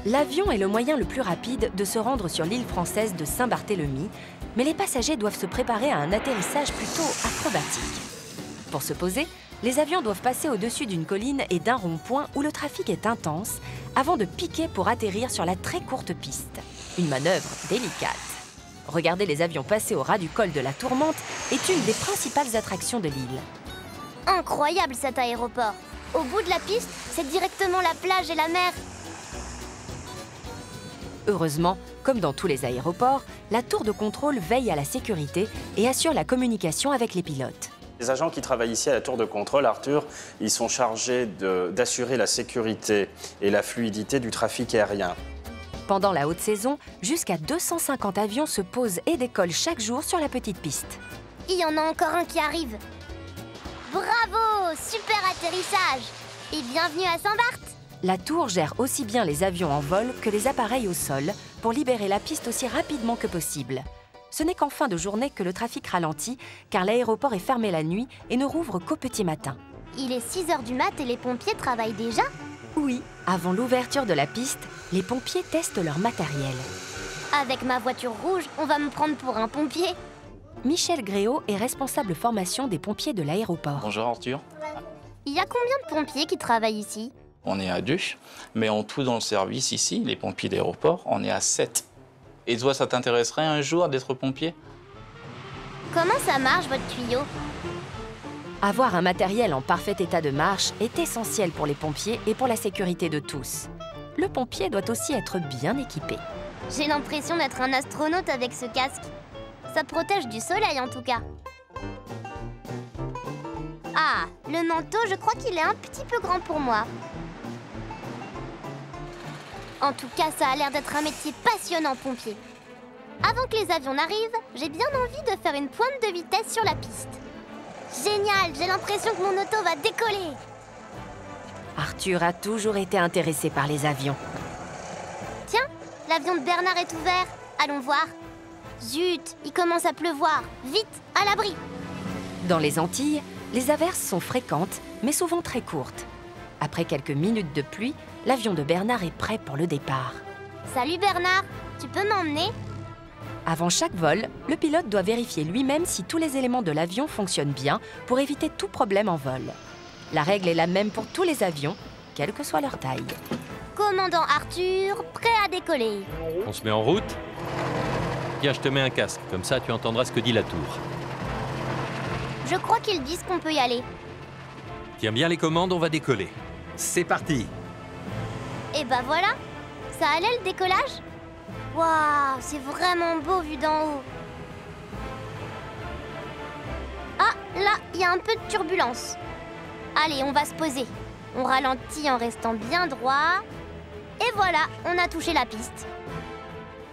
L'avion est le moyen le plus rapide de se rendre sur l'île française de Saint-Barthélemy, mais les passagers doivent se préparer à un atterrissage plutôt acrobatique. Pour se poser, les avions doivent passer au-dessus d'une colline et d'un rond-point où le trafic est intense, avant de piquer pour atterrir sur la très courte piste. Une manœuvre délicate. Regarder les avions passer au ras du col de la Tourmente est une des principales attractions de l'île. Incroyable cet aéroport! Au bout de la piste, c'est directement la plage et la mer. Heureusement, comme dans tous les aéroports, la tour de contrôle veille à la sécurité et assure la communication avec les pilotes. Les agents qui travaillent ici à la tour de contrôle, Arthur, ils sont chargés d'assurer la sécurité et la fluidité du trafic aérien. Pendant la haute saison, jusqu'à 250 avions se posent et décollent chaque jour sur la petite piste. Il y en a encore un qui arrive. Bravo! Super atterrissage! Et bienvenue à Saint-Barth! La tour gère aussi bien les avions en vol que les appareils au sol pour libérer la piste aussi rapidement que possible. Ce n'est qu'en fin de journée que le trafic ralentit, car l'aéroport est fermé la nuit et ne rouvre qu'au petit matin. Il est 6 h du mat et les pompiers travaillent déjà? Oui, avant l'ouverture de la piste, les pompiers testent leur matériel. Avec ma voiture rouge, on va me prendre pour un pompier. Michel Gréau est responsable formation des pompiers de l'aéroport. Bonjour Arthur. Il y a combien de pompiers qui travaillent ici? On est à 2, mais en tout dans le service ici, les pompiers d'aéroport, on est à 7. Et toi, ça t'intéresserait un jour d'être pompier? Comment ça marche, votre tuyau? Avoir un matériel en parfait état de marche est essentiel pour les pompiers et pour la sécurité de tous. Le pompier doit aussi être bien équipé. J'ai l'impression d'être un astronaute avec ce casque. Ça protège du soleil en tout cas. Ah, le manteau, je crois qu'il est un petit peu grand pour moi. En tout cas, ça a l'air d'être un métier passionnant, pompier. Avant que les avions n'arrivent, j'ai bien envie de faire une pointe de vitesse sur la piste. Génial, j'ai l'impression que mon auto va décoller. Arthur a toujours été intéressé par les avions. Tiens, l'avion de Bernard est ouvert. Allons voir. Zut, il commence à pleuvoir. Vite, à l'abri. Dans les Antilles, les averses sont fréquentes, mais souvent très courtes. Après quelques minutes de pluie, l'avion de Bernard est prêt pour le départ. Salut Bernard, tu peux m'emmener? Avant chaque vol, le pilote doit vérifier lui-même si tous les éléments de l'avion fonctionnent bien pour éviter tout problème en vol. La règle est la même pour tous les avions, quelle que soit leur taille. Commandant Arthur, prêt à décoller. On se met en route? Tiens, je te mets un casque, comme ça tu entendras ce que dit la tour. Je crois qu'ils disent qu'on peut y aller. Tiens bien les commandes, on va décoller. C'est parti! Et bah voilà, ça allait le décollage? Waouh, c'est vraiment beau vu d'en haut. Ah, là, il y a un peu de turbulence. Allez, on va se poser. On ralentit en restant bien droit. Et voilà, on a touché la piste.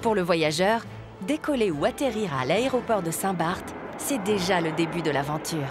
Pour le voyageur, décoller ou atterrir à l'aéroport de Saint-Barth, c'est déjà le début de l'aventure.